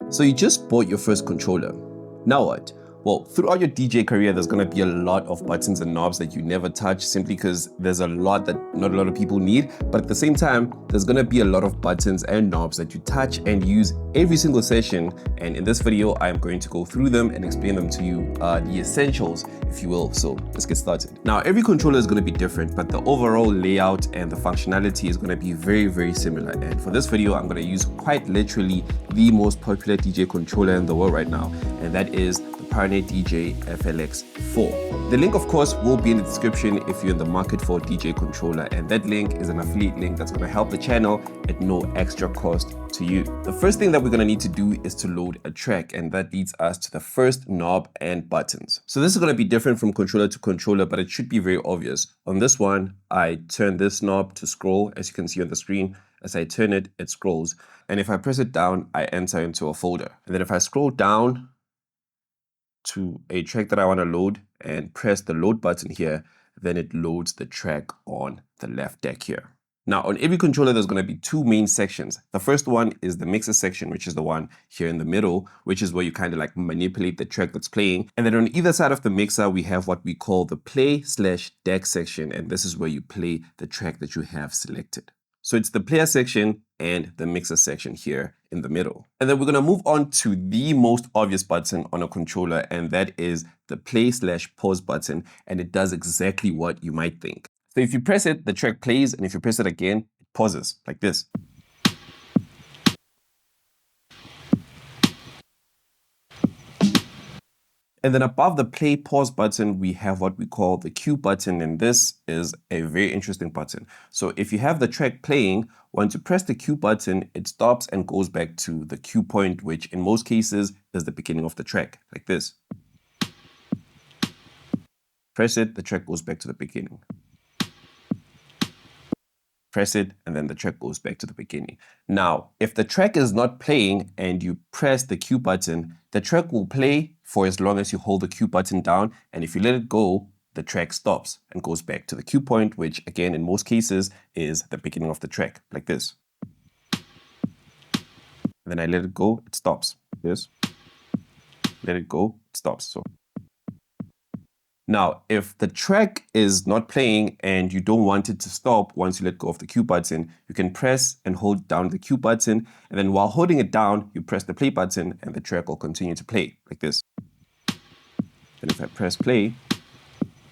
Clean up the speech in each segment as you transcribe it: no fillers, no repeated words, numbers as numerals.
So you just bought your first controller. Now what? Well, throughout your DJ career, there's gonna be a lot of buttons and knobs that you never touch simply because there's a lot that not a lot of people need. But at the same time, there's gonna be a lot of buttons and knobs that you touch and use every single session. And in this video, I'm going to go through them and explain them to you, the essentials, if you will. So let's get started. Now, every controller is gonna be different, but the overall layout and the functionality is gonna be very, very similar. And for this video, I'm gonna use quite literally the most popular DJ controller in the world right now, and that is the DJ FLX 4. The link, of course, will be in the description if you're in the market for a DJ controller, and that link is an affiliate link that's going to help the channel at no extra cost to you. The first thing that we're going to need to do is to load a track, and that leads us to the first knob and buttons. So this is going to be different from controller to controller, but it should be very obvious. On this one, I turn this knob to scroll, as you can see on the screen. As I turn it, it scrolls. And if I press it down, I enter into a folder. And then if I scroll down to a track that I want to load and press the load button here, then it loads the track on the left deck here. Now, on every controller, there's going to be two main sections. The first one is the mixer section, which is the one here in the middle, which is where you kind of like manipulate the track that's playing. And then on either side of the mixer, we have what we call the play/deck section. And this is where you play the track that you have selected. So it's the player section and the mixer section here in the middle. And then we're gonna move on to the most obvious button on a controller, and that is the play/pause button. And it does exactly what you might think. So if you press it, the track plays, and if you press it again, it pauses like this. And then above the play pause button, we have what we call the cue button. And this is a very interesting button. So if you have the track playing, once you press the cue button, it stops and goes back to the cue point, which in most cases is the beginning of the track, like this. Press it, the track goes back to the beginning. Press it, and then the track goes back to the beginning. Now, if the track is not playing and you press the cue button, the track will play for as long as you hold the cue button down. And if you let it go, the track stops and goes back to the cue point, which again, in most cases, is the beginning of the track, like this. And then I let it go, it stops. This. Let it go, it stops. So. Now, if the track is not playing and you don't want it to stop once you let go of the cue button, you can press and hold down the cue button. And then while holding it down, you press the play button and the track will continue to play like this. Then if I press play,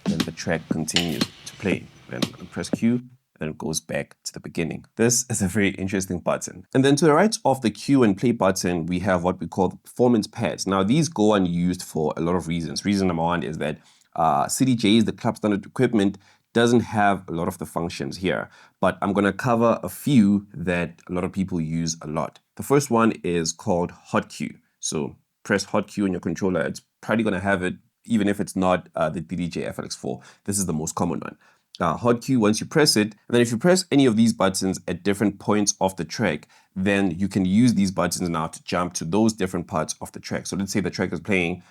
then the track continues to play. Then I press cue, then it goes back to the beginning. This is a very interesting button. And then to the right of the cue and play button, we have what we call the performance pads. Now, these go unused for a lot of reasons. Reason number one is that CDJs, the club standard equipment, doesn't have a lot of the functions here, but I'm going to cover a few that a lot of people use a lot. The first one is called hot cue. So press hot cue on your controller. It's probably going to have it, even if it's not the DDJ FLX 4. This is the most common one. Hot cue, once you press it, and then if you press any of these buttons at different points of the track, then you can use these buttons now to jump to those different parts of the track. So let's say the track is playing,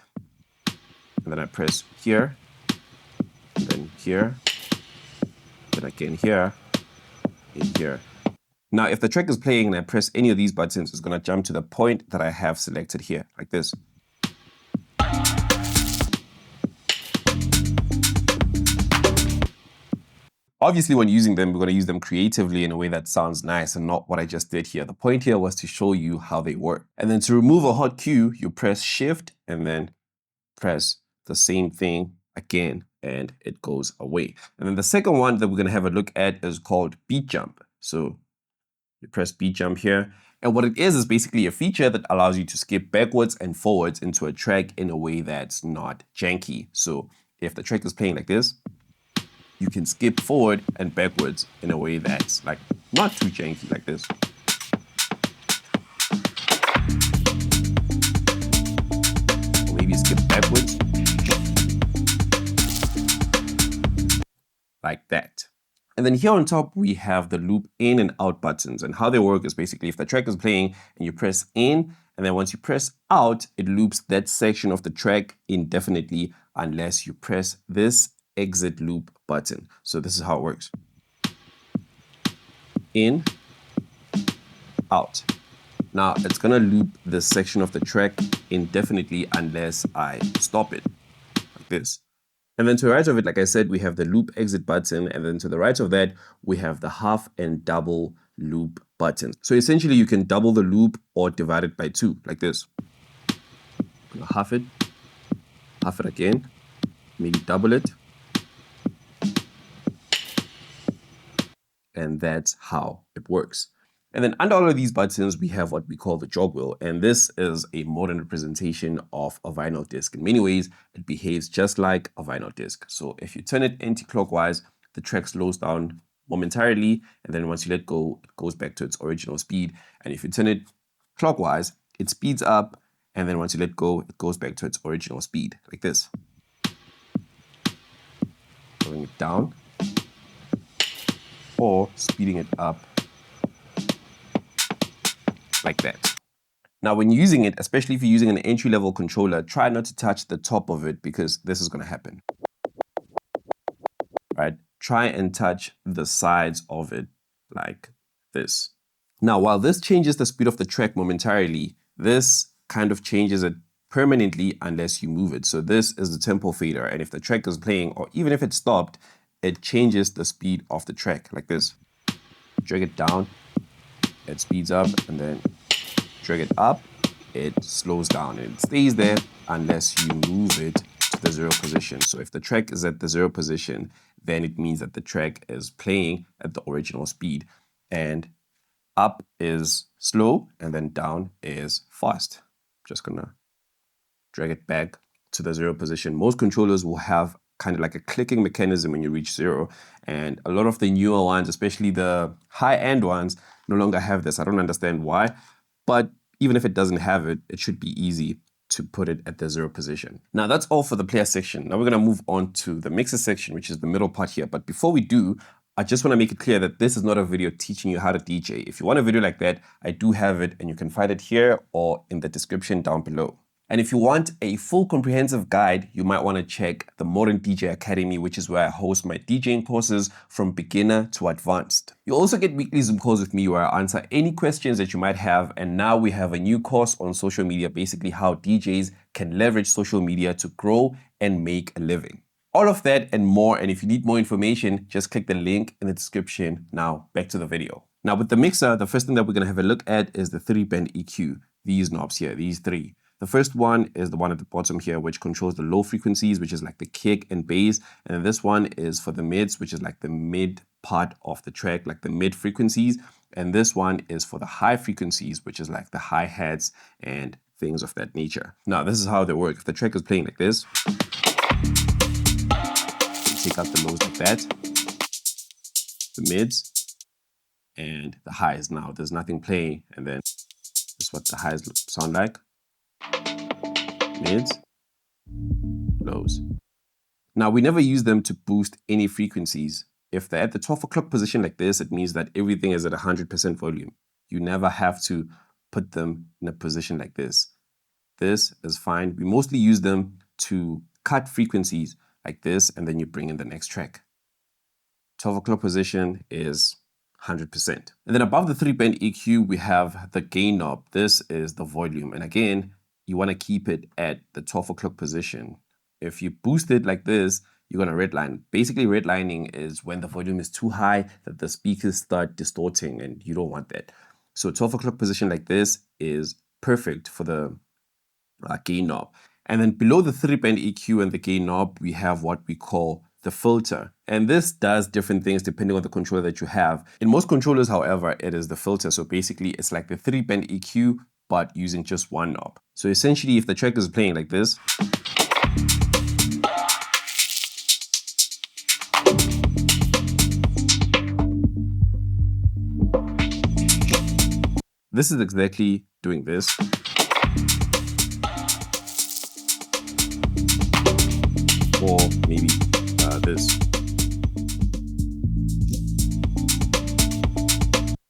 and then I press here, and then here, then again here, and here. Now, if the track is playing and I press any of these buttons, it's going to jump to the point that I have selected here, like this. Obviously, when using them, we're going to use them creatively in a way that sounds nice and not what I just did here. The point here was to show you how they work. And then to remove a hot cue, you press Shift and then press the same thing again, and it goes away. And then the second one that we're going to have a look at is called beat jump. So you press beat jump here. And what it is basically a feature that allows you to skip backwards and forwards into a track in a way that's not janky. So if the track is playing like this, you can skip forward and backwards in a way that's like not too janky, like this. Or maybe skip backwards. Like that. And then here on top, we have the loop in and out buttons. And how they work is basically if the track is playing and you press in, and then once you press out, it loops that section of the track indefinitely unless you press this exit loop button. So this is how it works. In, out, Now it's gonna loop this section of the track indefinitely unless I stop it, like this. And then to the right of it, like I said, we have the loop exit button. And then to the right of that, we have the half and double loop button. So essentially you can double the loop or divide it by 2, like this. Half it again, maybe double it. And that's how it works. And then under all of these buttons, we have what we call the jog wheel. And this is a modern representation of a vinyl disc. In many ways, it behaves just like a vinyl disc. So if you turn it anti-clockwise, the track slows down momentarily. And then once you let go, it goes back to its original speed. And if you turn it clockwise, it speeds up. And then once you let go, it goes back to its original speed, like this. Slowing it down or speeding it up like that. Now, when using it, especially if you're using an entry-level controller, try not to touch the top of it because this is going to happen. Right? Try and touch the sides of it like this. Now, while this changes the speed of the track momentarily, this kind of changes it permanently unless you move it. So this is the tempo fader, and if the track is playing, or even if it stopped, it changes the speed of the track like this. Drag it down, it speeds up, and then drag it up, it slows down, and it stays there unless you move it to the 0 position. So if the track is at the 0 position, then it means that the track is playing at the original speed, and up is slow and then down is fast. Just gonna drag it back to the 0 position. Most controllers will have kind of like a clicking mechanism when you reach 0. And a lot of the newer ones, especially the high-end ones, no longer have this. I don't understand why, but even if it doesn't have it, it should be easy to put it at the 0 position. Now that's all for the player section. Now we're gonna move on to the mixer section, which is the middle part here. But before we do, I just wanna make it clear that this is not a video teaching you how to DJ. If you want a video like that, I do have it, and you can find it here or in the description down below. And if you want a full comprehensive guide, you might want to check the Modern DJ Academy, which is where I host my DJing courses from beginner to advanced. You also get weekly Zoom calls with me where I answer any questions that you might have. And now we have a new course on social media, basically how DJs can leverage social media to grow and make a living. All of that and more. And if you need more information, just click the link in the description. Now back to the video. Now with the mixer, the first thing that we're going to have a look at is the 3-band EQ. These knobs here, these 3. The first one is the one at the bottom here, which controls the low frequencies, which is like the kick and bass. And then this one is for the mids, which is like the mid part of the track, like the mid frequencies. And this one is for the high frequencies, which is like the hi-hats and things of that nature. Now, this is how they work. If the track is playing like this, you take out the lows like that, the mids, and the highs. Now, there's nothing playing. And then this is what the highs sound like. Mids, lows. Now, we never use them to boost any frequencies. If they're at the 12 o'clock position like this, it means that everything is at 100% volume. You never have to put them in a position like this. This is fine. We mostly use them to cut frequencies like this, and then you bring in the next track. 12 o'clock position is 100%. And then above the 3-band EQ, we have the gain knob. This is the volume. And again, you want to keep it at the 12 o'clock position. If you boost it like this, you're going to redline. Basically, redlining is when the volume is too high that the speakers start distorting, and you don't want that. So 12 o'clock position like this is perfect for the gain knob. And then below the 3-band EQ and the gain knob, we have what we call the filter. And this does different things depending on the controller that you have. In most controllers, however, it is the filter. So basically, it's like the 3-band EQ, but using just one knob. So essentially, if the track is playing like this, this is exactly doing this. Or maybe this.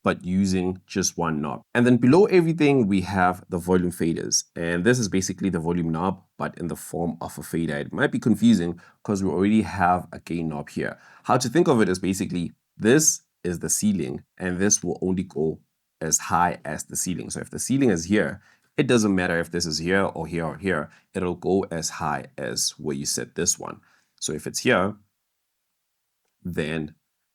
But using just one knob. And then below everything, we have the volume faders. And this is basically the volume knob, but in the form of a fader. It might be confusing because we already have a gain knob here. How to think of it is basically this is the ceiling, and this will only go as high as the ceiling. So if the ceiling is here, it doesn't matter if this is here or here or here, it'll go as high as where you set this one. So if it's here, then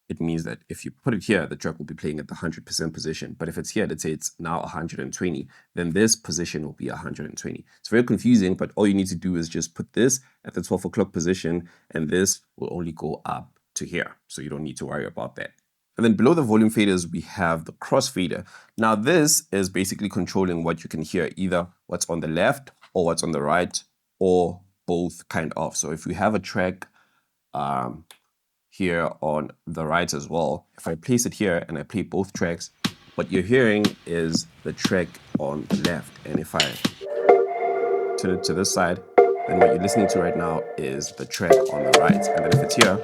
it means that if you put it here, the track will be playing at the 100% position. But if it's here, let's say it's now 120, then this position will be 120. It's very confusing, but all you need to do is just put this at the 12 o'clock position, and this will only go up to here. So you don't need to worry about that. And then below the volume faders, we have the crossfader. Now this is basically controlling what you can hear, either what's on the left or what's on the right, or both kind of. So if we have a track here on the right as well, if I place it here and I play both tracks, what you're hearing is the track on the left. And if I turn it to this side, then what you're listening to right now is the track on the right. And then if it's here,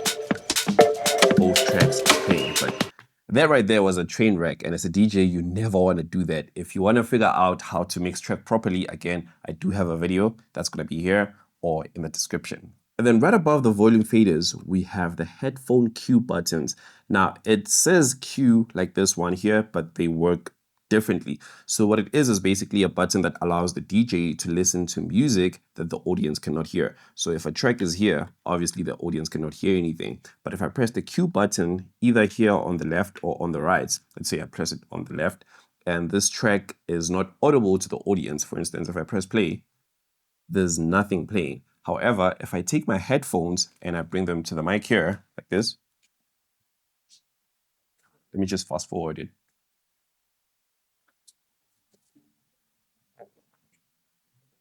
both tracks are playing. But that right there was a train wreck, and as a DJ, you never want to do that. If you want to figure out how to mix track properly, again, I do have a video that's going to be here or in the description. And then right above the volume faders, we have the headphone cue buttons. Now it says cue like this one here, but they work differently. So what it is basically a button that allows the DJ to listen to music that the audience cannot hear. So if a track is here, obviously the audience cannot hear anything. But if I press the cue button, either here on the left or on the right, let's say I press it on the left, and this track is not audible to the audience. For instance, if I press play, there's nothing playing. However, if I take my headphones and I bring them to the mic here, like this, let me just fast forward it.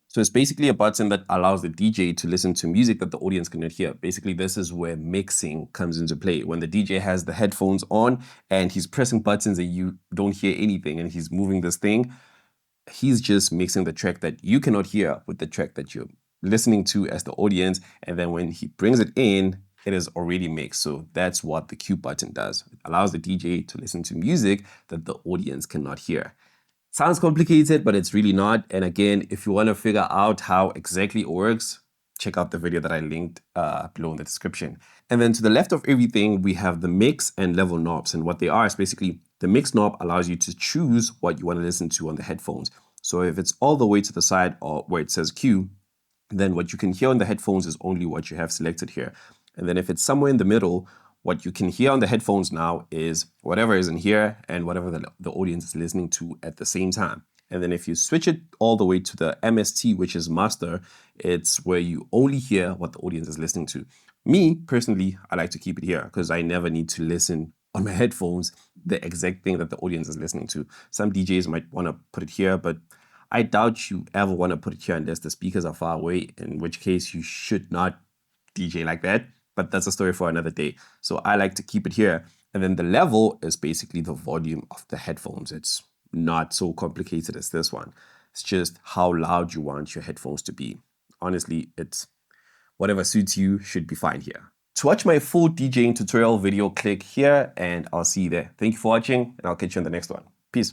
So it's basically a button that allows the DJ to listen to music that the audience cannot hear. Basically, this is where mixing comes into play. When the DJ has the headphones on and he's pressing buttons and you don't hear anything and he's moving this thing, he's just mixing the track that you cannot hear with the track that you're listening to as the audience. And then when he brings it in, it is already mixed. So that's what the cue button does. It allows the DJ to listen to music that the audience cannot hear. Sounds complicated, but it's really not. And again, if you want to figure out how exactly it works, check out the video that I linked below in the description. And then to the left of everything, we have the mix and level knobs. And what they are is basically the mix knob allows you to choose what you want to listen to on the headphones. So if it's all the way to the side or where it says cue, then what you can hear on the headphones is only what you have selected here. And then if it's somewhere in the middle, what you can hear on the headphones now is whatever is in here and whatever the audience is listening to at the same time. And then if you switch it all the way to the MST, which is master, it's where you only hear what the audience is listening to. Me, personally, I like to keep it here because I never need to listen on my headphones the exact thing that the audience is listening to. Some DJs might want to put it here, but I doubt you ever want to put it here unless the speakers are far away, in which case you should not DJ like that. But that's a story for another day. So I like to keep it here. And then the level is basically the volume of the headphones. It's not so complicated as this one. It's just how loud you want your headphones to be. Honestly, it's whatever suits you should be fine here. To watch my full DJing tutorial video, click here and I'll see you there. Thank you for watching and I'll catch you in the next one. Peace.